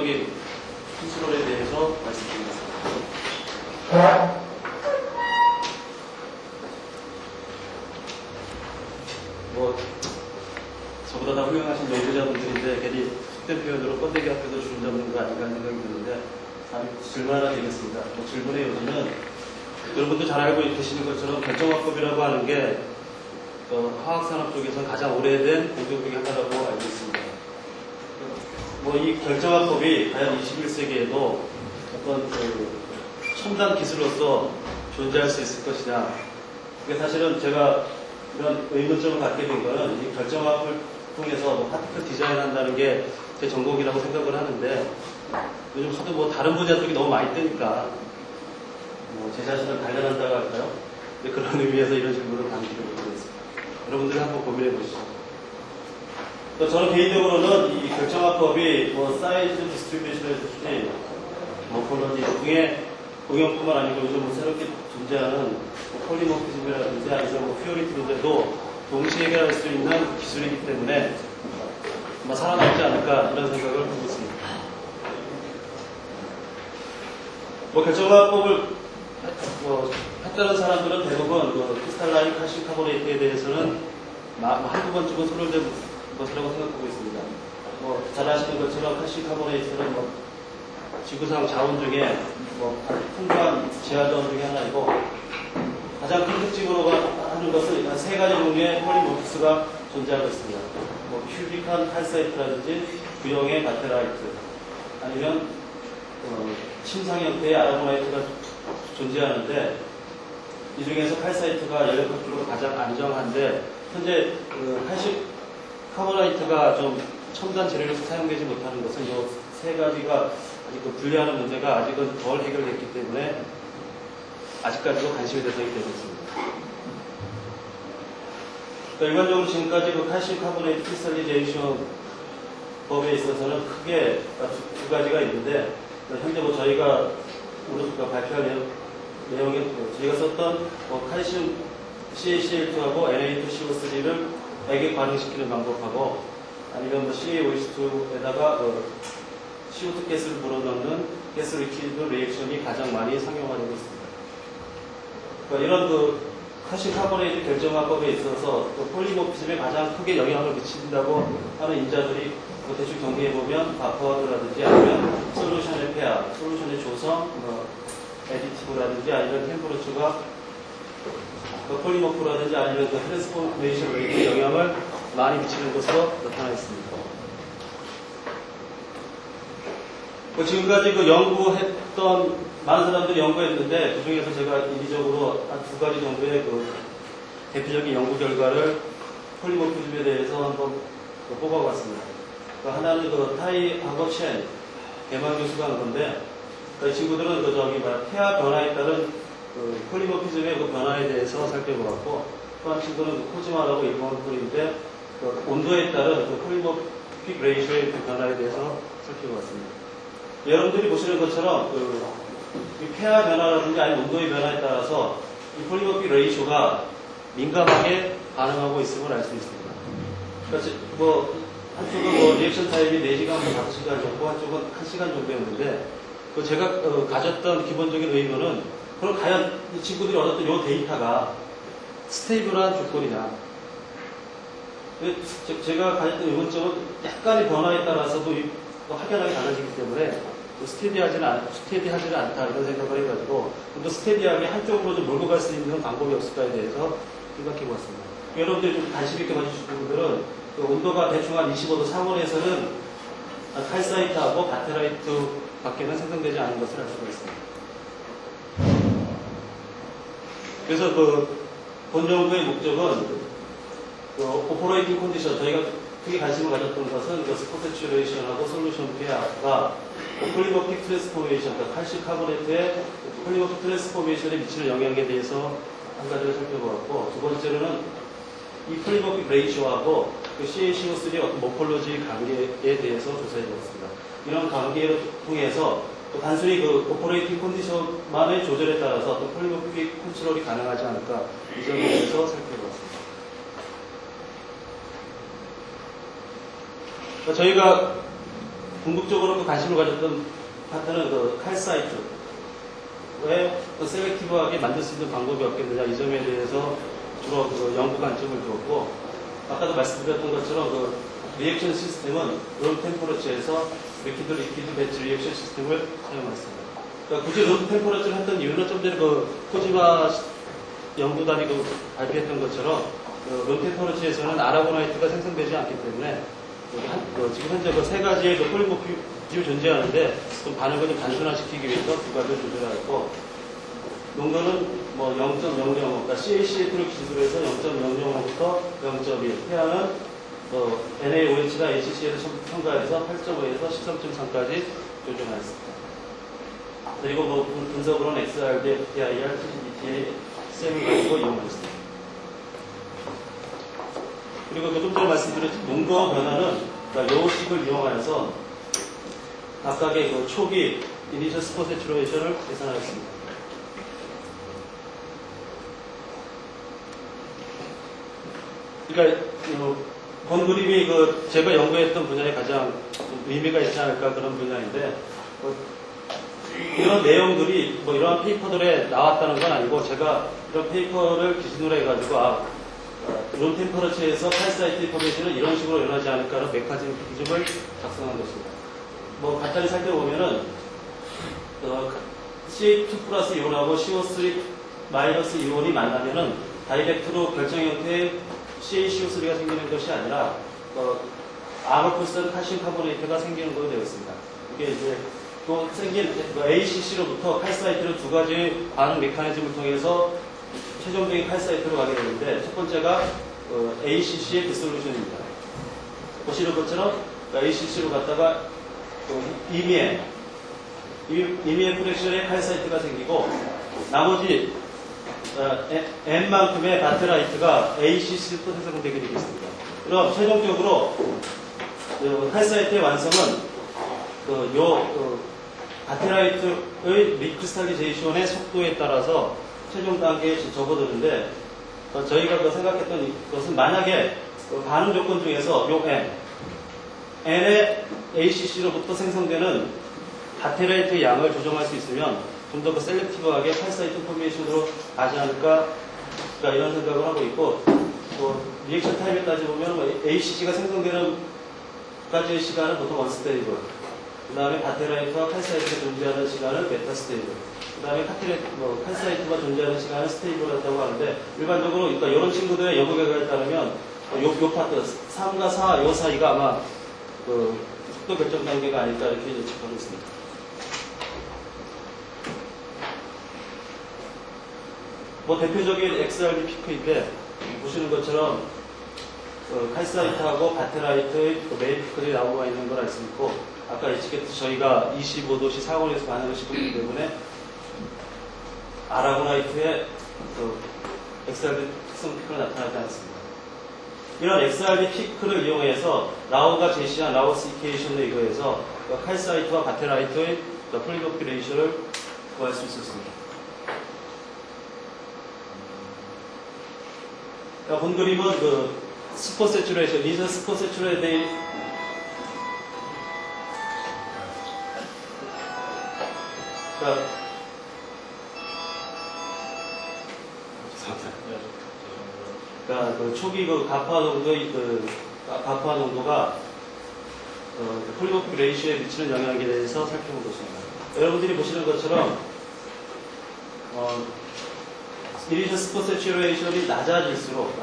전체적인 컨트롤에 대해서 말씀드리겠습니다. 저보다 다 훌륭하신 연구자분들인데 괜히 속된 표현으로 뻔데기 학교도 주름 잡는 거 아닌가 생각이 드는데 질문 하나 드리겠습니다. 질문의 요지는 여러분도 잘 알고 계시는 것처럼 결정화법이라고 하는 게 화학산업 쪽에서 가장 오래된 공정 중에 하나라고 알고 있습니다. 이 결정화법이 과연 21세기에도 어떤 첨단 기술로서 존재할 수 있을 것이냐. 그게 사실은 제가 이런 의문점을 갖게 된 거는 이 결정화법을 통해서 파티클 디자인한다는 게 제 전공이라고 생각을 하는데 요즘 하도 다른 분야 쪽이 너무 많이 뜨니까 제 자신을 단련한다고 할까요? 그런 의미에서 이런 질문을 감지를 못하겠습니다. 여러분들이 한번 고민해 보시죠. 저는 개인적으로는 이 결정화법이 사이즈 디스트리뷰션이라든지 폴러지 등의 응용뿐만 아니고 요즘 새롭게 존재하는 폴리모피즘이라든지 아니면 퓨어리티 문제도 동시에 해결할 수 있는 기술이기 때문에 살아남지 않을까 이런 생각을 하고 있습니다. 결정화법을 했다는 사람들은 대부분 크리스탈라인 칼슘 카보네이트에 대해서는 한두 번쯤은 소멸된 것이라고 생각하고 있습니다. 잘 아시는 것처럼 칼슘 카보네이트는 지구상 자원 중에 풍부한 지하자원 중에 하나이고 가장 큰 특징으로 하는 것은 한 세 가지 종류의 폴리모피스가 존재하고 있습니다. 큐빅한 칼사이트라든지 구형의 바테라이트 아니면 침상 형태의 아라고나이트가 존재하는데 이 중에서 칼사이트가 연료값으로 가장 안정한데 현재 칼슘 카보나이트가 좀 첨단 재료로서 사용되지 못하는 것은 이 세 가지가 아직 분리하는 문제가 아직은 덜 해결됐기 때문에 아직까지도 관심의 대상이 되고 있습니다. 일반적으로 지금까지 칼슘 카보네이트 크리스탈리제이션 법에 있어서는 크게 두 가지가 있는데 현재 저희가 오늘 발표할 내용에 저희가 썼던 칼슘 CaCl2하고 Na2CO3를 액에 반응시키는 방법하고 아니면 CaOH2에다가 CO2 가스를 불어넣는 가스 리퀴드 리액션이 가장 많이 상용화되고 있습니다. 이런 칼슘 카보네이트 결정화법에 있어서 폴리모피즘에 가장 크게 영향을 미친다고 하는 인자들이 대충 정리해보면 바퍼드라든지 아니면 솔루션의 폐합, 솔루션의 조성, 에디티브라든지 아니면 템퍼러처가 폴리모프라든지 아니면 트랜스포메이션 레이트에 영향을 많이 미치는 것으로 나타나 있습니다. 지금까지 연구했던 많은 사람들이 연구했는데 그 중에서 제가 인위적으로 한 두 가지 정도의 대표적인 연구 결과를 폴리모피즘에 대해서 한번 뽑아봤습니다. 하나는 타이하고 첸 대만 교수가 한 건데 이 친구들은 폐하 변화에 따른 폴리모피즘의 변화에 대해서 살펴보았고 또 한 친구는 코지마라고 일본 분인데 온도에 따른 폴리모픽 레이쇼의 변화에 대해서 살펴보았습니다. 여러분들이 보시는 것처럼 이 폐하 변화라든지 아니면 온도의 변화에 따라서 이 폴리모픽 레이쇼가 민감하게 반응하고 있음을 알 수 있습니다. 그러니까 한쪽은 리액션 타임이 4시간부터 5시간 정도, 한쪽은 1시간 정도였는데 제가 가졌던 기본적인 의문은 그럼 과연 이 친구들이 얻었던 이 데이터가 스테이블한 조건이냐. 제가 가졌던 의문점은 약간의 변화에 따라서도 확연하게 달라지기 때문에 스테디하지는 않다 이런 생각을 해가지고 좀 더 스테디하게 한쪽으로 좀 몰고 갈 수 있는 방법이 없을까에 대해서 생각해 보았습니다. 여러분들이 좀 관심 있게 봐주실 분들은 온도가 대충 한 25도 상원에서는 칼사이트하고 바테라이트 밖에는 생성되지 않은 것을 알 수가 있습니다. 그래서 본 연구의 목적은 오퍼레이팅 컨디션 저희가 크게 관심을 가졌던 것은 스포테츄레이션하고 솔루션 폐하가 폴리모픽 트랜스포메이션, 칼슘 카보네이트의 폴리모픽 트랜스포메이션에 미치는 영향에 대해서 한 가지를 살펴보았고 두 번째로는 이 폴리모픽 레이쇼하고 CaCO3의 어떤 모폴로지 관계에 대해서 조사해보았습니다. 이런 관계를 통해서 단순히 오퍼레이팅 컨디션만의 조절에 따라서 어떤 폴리모픽 컨트롤이 가능하지 않을까 이 점에 대해서 살펴보았습니다. 저희가 궁극적으로 그 관심을 가졌던 파트는 그 칼사이트에 그 셀렉티브하게 만들 수 있는 방법이 없겠느냐 이 점에 대해서 주로 그 연구 관점을 두었고 아까도 말씀드렸던 것처럼 그 리액션 시스템은 룸 템퍼러처에서 리퀴드 배치 리액션 시스템을 사용했습니다. 그러니까 굳이 룸 템퍼러처를 했던 이유는 좀 전에 그 코지마 연구단이 그 발표했던 것처럼 그 룸 템퍼러처에서는 아라고나이트가 생성되지 않기 때문에 지금 현재 그 세 가지의 그 폴리모피즘이 존재하는데 좀 반응을 좀 단순화시키기 위해서 두 가지를 조절하였고 농도는 뭐 0.005, 그러니까 CACF를 기준으로 해서 0.005부터 0.1, 태양은 NaOH가 ACC를 첨가해서 8.5에서 13.3까지 조정하였습니다. 그리고 뭐 분석으로는 XRD, FTIR, TGBTA, 셈을 가지고 이용하였습니다. 그리고 좀 전에 말씀드렸던 농도 변화는 그러니까 요식을 이용하여서 각각의 그 초기 이니셜 스포 세츄레이션을 계산하였습니다. 그러니까 본 그림이 그 제가 연구했던 분야에 가장 의미가 있지 않을까 그런 분야인데 이런 내용들이 뭐 이러한 페이퍼들에 나왔다는 건 아니고 제가 이런 페이퍼를 기준으로 해가지고 룸 템퍼러처에서 칼사이트 포메이션은 이런 식으로 일어나지 않을까라는 메커니즘을 작성한 것입니다. 뭐 간단히 살펴보면은 CA2 플러스 이온하고 CO3 마이너스 이온이 만나면은 다이렉트로 결정 형태의 CaCO3가 생기는 것이 아니라 암을 플러스 칼슘 카보네이트가 생기는 것으로 되어 있습니다. 이게 이제 또 생긴 ACC로부터 칼사이트는 두 가지 반응 메커니즘을 통해서 최종적인 칼사이트로 가게 되는데 첫 번째가 ACC의 디솔루션입니다. 보시는 것처럼 ACC로 갔다가 이미에 프랙션의 칼사이트가 생기고 나머지 N만큼의 바테라이트가 ACC로 생성되게 되겠습니다. 그럼 최종적으로 칼사이트의 완성은 바테라이트의 리크리스탈리제이션의 속도에 따라서 최종 단계에 접어드는데 저희가 생각했던 것은 만약에 반응 조건 중에서 요 N의 ACC로부터 생성되는 바테라이트의 양을 조정할 수 있으면 좀 더 그 셀렉티브하게 칼사이트 포메이션으로 가지 않을까 이런 생각을 하고 있고 리액션 타임에 따져보면 ACC가 생성되는 까지의 시간은 보통 원스테이블 그 다음에 바테라이트와 칼사이트가 존재하는 시간은 메타스테이블 그 다음에 칼사이트가 존재하는 시간은 스테이블하다고 하는데 일반적으로 그러니까 이런 친구들의 연구 결과에 따르면 요 파트 3과 4, 요 사이가 아마 속도 결정 단계가 아닐까 이렇게 예측하고 있습니다. 대표적인 XRD 피크인데 보시는 것처럼 칼사이트하고 바테라이트의 메인 피크들이 나오고 있는 걸 알 수 있고 아까 예측했듯이 저희가 25도씨 상온에서 반응을 시켰기 때문에 아라고나이트의 XRD 특성 피크가 나타나지 않습니다. 이런 XRD 피크를 이용해서 라오가 제시한 라오스 이퀘이션에 의거해서 칼사이트와 바테라이트의 폴리도피 레이쇼를 구할 수 있었습니다. 본 그림은 스포 세츄레이션, 리전 스포 세츄레이션 초기 가파 농도가 폴리모픽 레이쇼에 미치는 영향에 대해서 살펴보겠습니다. 여러분들이 보시는 것처럼 이니셜 스포 세츄레이션이 낮아질수록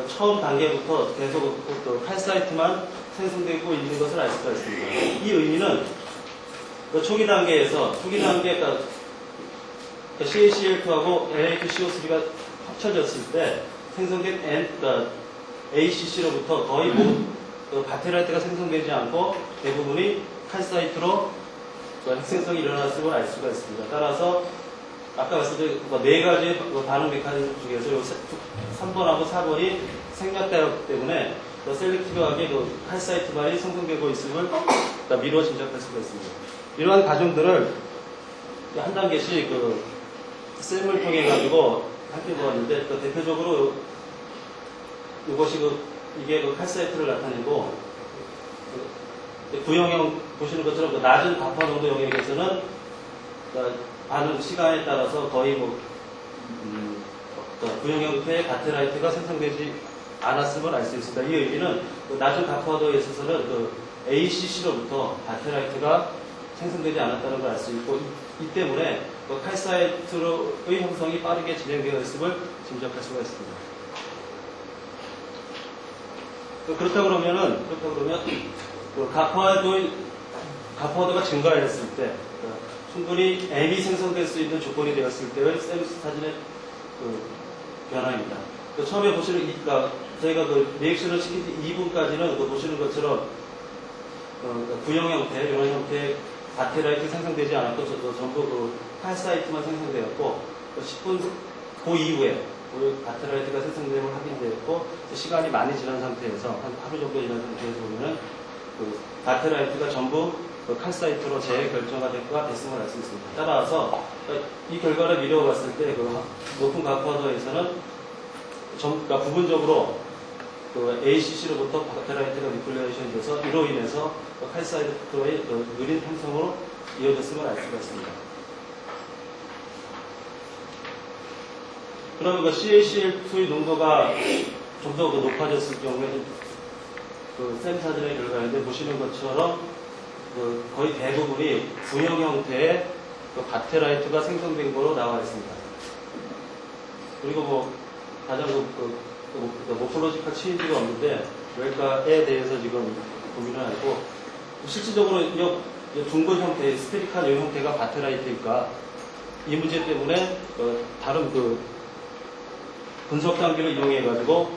처음 단계부터 계속 칼사이트만 생성되고 있는 것을 알 수가 있습니다. 이 의미는 초기 단계 CaCl2하고 NaCO3가 합쳐졌을 때 생성된 ACC로부터 거의 바테라이트가 생성되지 않고 대부분이 칼사이트로 핵생성이 일어났음을 알 수가 있습니다. 따라서 아까 말씀드린 네 가지 반응 메커니즘 중에서 3번하고 4번이 생략되었기 때문에 셀렉티브하게 칼사이트만이 생성되고 있음을 미루어 짐작할 수가 있습니다. 이러한 가정들을 한 단계씩 셈을 통해 가지고 살펴보았는데 대표적으로 이게 칼사이트를 나타내고 구형형 보시는 것처럼 그 낮은 가파 농도 영역에서는 그러니까 반응 시간에 따라서 거의 뭐 구형 형태의 바테라이트가 생성되지 않았음을 알 수 있습니다. 이 의미는 그 낮은 가파도에 있어서는 그 ACC로부터 바테라이트가 생성되지 않았다는 걸 알 수 있고 이 때문에 그 칼사이트의 형성이 빠르게 진행되어 있음을 짐작할 수가 있습니다. 그렇다 그러면 그 가파도가 증가했을 때 충분히 M이 생성될 수 있는 조건이 되었을 때의 샘스 사진의 그 변화입니다. 처음에 보시는 저희가 그 리액션을 시킨 뒤 2분까지는 보시는 것처럼 구형 형태, 이런 형태의 바테라이트 생성되지 않았고 전부 그 칼사이트만 생성되었고 10분 그 이후에 바테라이트가 생성됨을 확인되었고 시간이 많이 지난 상태에서 한 하루 정도 지난 상태에서 보면은 그 바테라이트가 전부 그 칼사이트로 재결정화 됐음을 알 수 있습니다. 따라서 이 결과를 미뤄봤을 때 그 높은 가파도에서는 그러니까 부분적으로 그 ACC로부터 바테라이트가 리플레이션이 돼서 이로 인해서 그 칼사이트의 그 느린 형성으로 이어졌음을 알 수가 있습니다. 그러면 그 CaCl2의 농도가 좀 더 높아졌을 경우에는 그 샘 사진의 결과인데 보시는 것처럼 그 거의 대부분이 구형 형태의 그 바테라이트가 생성된 거로 나와 있습니다. 그리고 뭐 가장 모포로지컬 체인지가 없는데 왜일까에 대해서 지금 고민을 하고 실질적으로 이 둥근 형태, 스페리칼 이 형태가 바테라이트일까 이 문제 때문에 다른 그 분석 단계를 이용해 가지고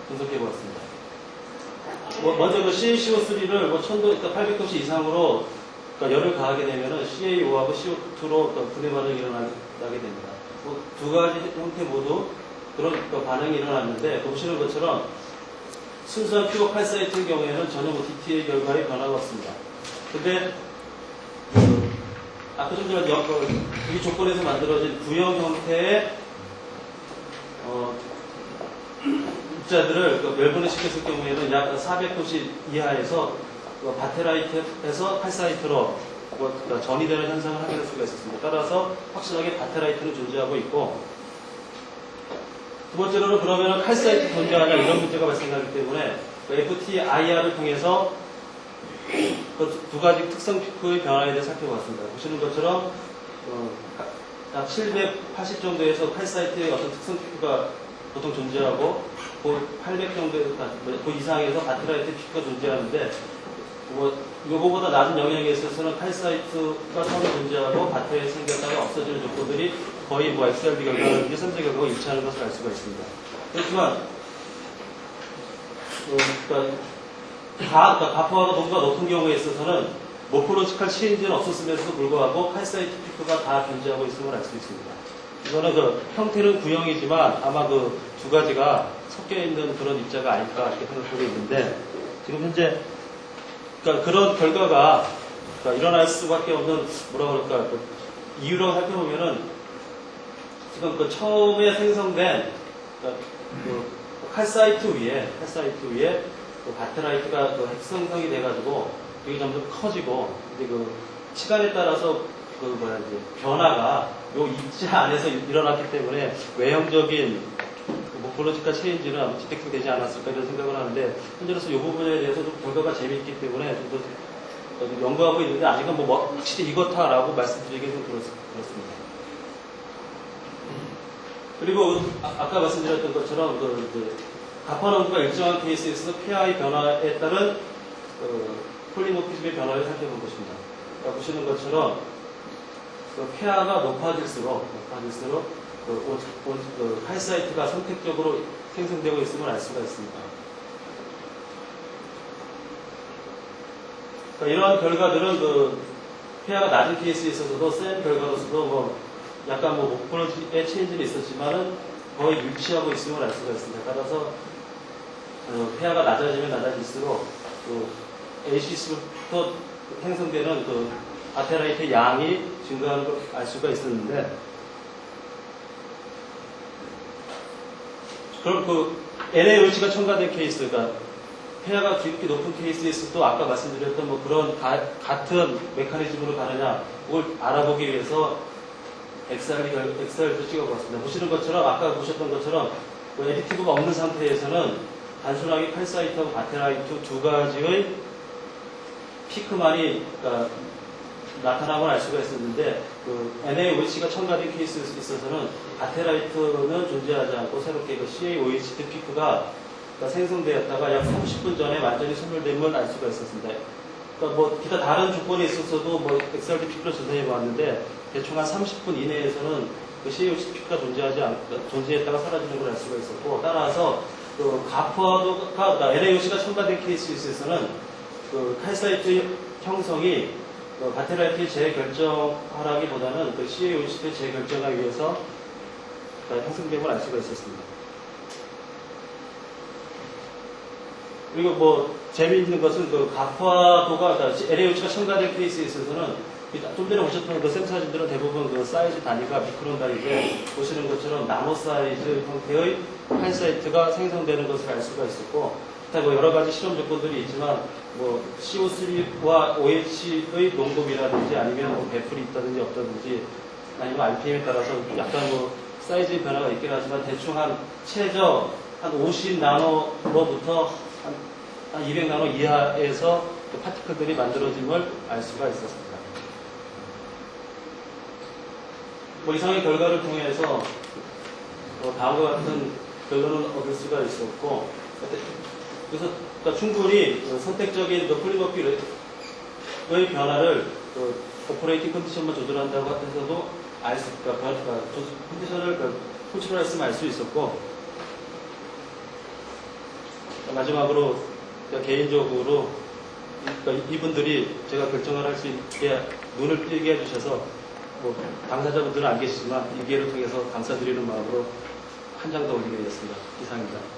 분석해 보았습니다. 먼저 그 CaCO3를 1000도, 800도씨 이상으로 열을 가하게 되면은 CaO하고 CO2로 분해 반응이 일어나게 됩니다. 두 가지 형태 모두 그런 반응이 일어났는데 보시는 것처럼 순수한 퓨어 칼사이트의 경우에는 전혀 DTA 결과에 변화가 없습니다. 근데 아까 좀 전에 이 조건에서 만들어진 구형 형태의 입자들을 멸분을 시켰을 경우에는 약 400도씨 이하에서 바테라이트에서 칼사이트로 전이되는 현상을 확인할 수가 있었습니다. 따라서 확실하게 바테라이트는 존재하고 있고 두 번째로는 그러면 칼사이트 존재하냐 이런 문제가 발생하기 때문에 FTIR을 통해서 그 두 가지 특성 피크의 변화에 대해 살펴봤습니다. 보시는 것처럼 약 780 정도에서 칼사이트의 어떤 특성 피크가 보통 존재하고 그 800 정도에서 그 이상에서 바테라이트 피크가 존재하는데 요거보다 낮은 영역에 있어서는 칼사이트가 서로 존재하고 바테라이트 생겼다가 없어지는 조건들이 거의 XRD 결과를 샘새 결과가 일치하는 것을 알 수가 있습니다. 그렇지만 가파가 농도가 높은 경우에 있어서는 모포로지컬 체인지는 없었음에도 불구하고 칼사이트 피크가 다 존재하고 있음을 알 수 있습니다. 이거는 형태는 구형이지만 아마 그 두 가지가 섞여 있는 그런 입자가 아닐까 이렇게 생각하고 있는데 지금 현재 그런 결과가 일어날 수밖에 없는 이유라고 살펴보면은 지금 처음에 생성된 칼사이트 위에 바테라이트가 핵성성이 돼가지고 이게 점점 커지고 이제 시간에 따라서 변화가 요 입자 안에서 일어났기 때문에 외형적인 모포로지컬 체인지는 아마 디텍팅 되지 않았을까 이런 생각을 하는데 현재로서 이 부분에 대해서 좀 결과가 재미있기 때문에 좀 더 연구하고 있는데 아직은 확실히 이렇다라고 말씀드리기는 좀 그렇습니다. 그리고 아까 말씀드렸던 것처럼 가파 농도가 일정한 케이스에서 pI 변화에 따른 폴리모피즘의 변화를 살펴본 것입니다. 보시는 것처럼 pI가 높아질수록 칼사이트가 선택적으로 생성되고 있음을 알 수가 있습니다. 이러한 결과들은 pI가 낮은 케이스에 있어서도 샘 결과로서도 약간 모포로지의 체인지는 있었지만은 거의 일치하고 있음을 알 수가 있습니다. 따라서 pI가 낮아지면 낮아질수록 ACC부터 생성되는 바테라이트의 양이 증가하는 걸 알 수가 있었는데 그럼 NaOH가 첨가된 케이스가 폐하가 이렇게 높은 케이스에서도 아까 말씀드렸던 뭐 그런 같은 메커니즘으로 가느냐, 그걸 알아보기 위해서 XR도 찍어봤습니다. 보시는 것처럼, 아까 보셨던 것처럼, 뭐 에디티브가 없는 상태에서는 단순하게 칼사이트하고 바테라이트 두 가지의 피크만이, 그러니까 나타나고 알 수가 있었는데, 그 NaOH가 첨가된 케이스에 있어서는 바테라이트는 존재하지 않고 새롭게 그 CaOH 피크가 생성되었다가 약 30분 전에 완전히 소멸됨을 알 수가 있었습니다. 그러니까 뭐 기타 다른 조건에 있어서도 뭐 XRD 피크를 전해해 보았는데 대충 한 30분 이내에서는 그 CaOH 피크가 존재했다가 사라지는 걸 알 수가 있었고, 따라서 그 가퍼가 NaOH가 첨가된 케이스에서는 그 칼사이트 형성이 바테라이트의 재결정하라기보다는 그 CaOH의 재결정하기 위해서 형성됨을 알 수가 있었습니다. 그리고 뭐 재미있는 것은 그 가파도가 NaOH가 첨가된 케이스에 있어서는 좀 전에 보셨던 그 샘 사진들은 대부분 그 사이즈 단위가 미크론 단위인데 보시는 것처럼 나노 사이즈 형태의 칼사이트가 생성되는 것을 알 수가 있었고, 뭐 여러 가지 실험 조건들이 있지만 뭐 CO3와 OH의 농도비라든지 아니면 뭐 배풀이 있다든지 없다든지 아니면 RPM에 따라서 약간 뭐 사이즈의 변화가 있긴 하지만 대충 한 최저 한 50나노로부터 한 200나노 이하에서 그 파티클들이 만들어짐을 알 수가 있었습니다. 뭐 이상의 결과를 통해서 다음과 같은 결론을 얻을 수가 있었고, 그래서 그러니까 충분히 선택적인 폴리머피의 변화를 오퍼레이팅 컨디션만 조절한다고 해서도 알 수, 그러니까 컨디션을 컨트롤 했으면 알 수 있었고, 마지막으로 개인적으로 그러니까 이분들이 제가 결정을 할 수 있게 눈을 뜨게 해주셔서 뭐 당사자분들은 안 계시지만 이 기회를 통해서 감사드리는 마음으로 한 장 더 올리게 되었습니다. 이상입니다.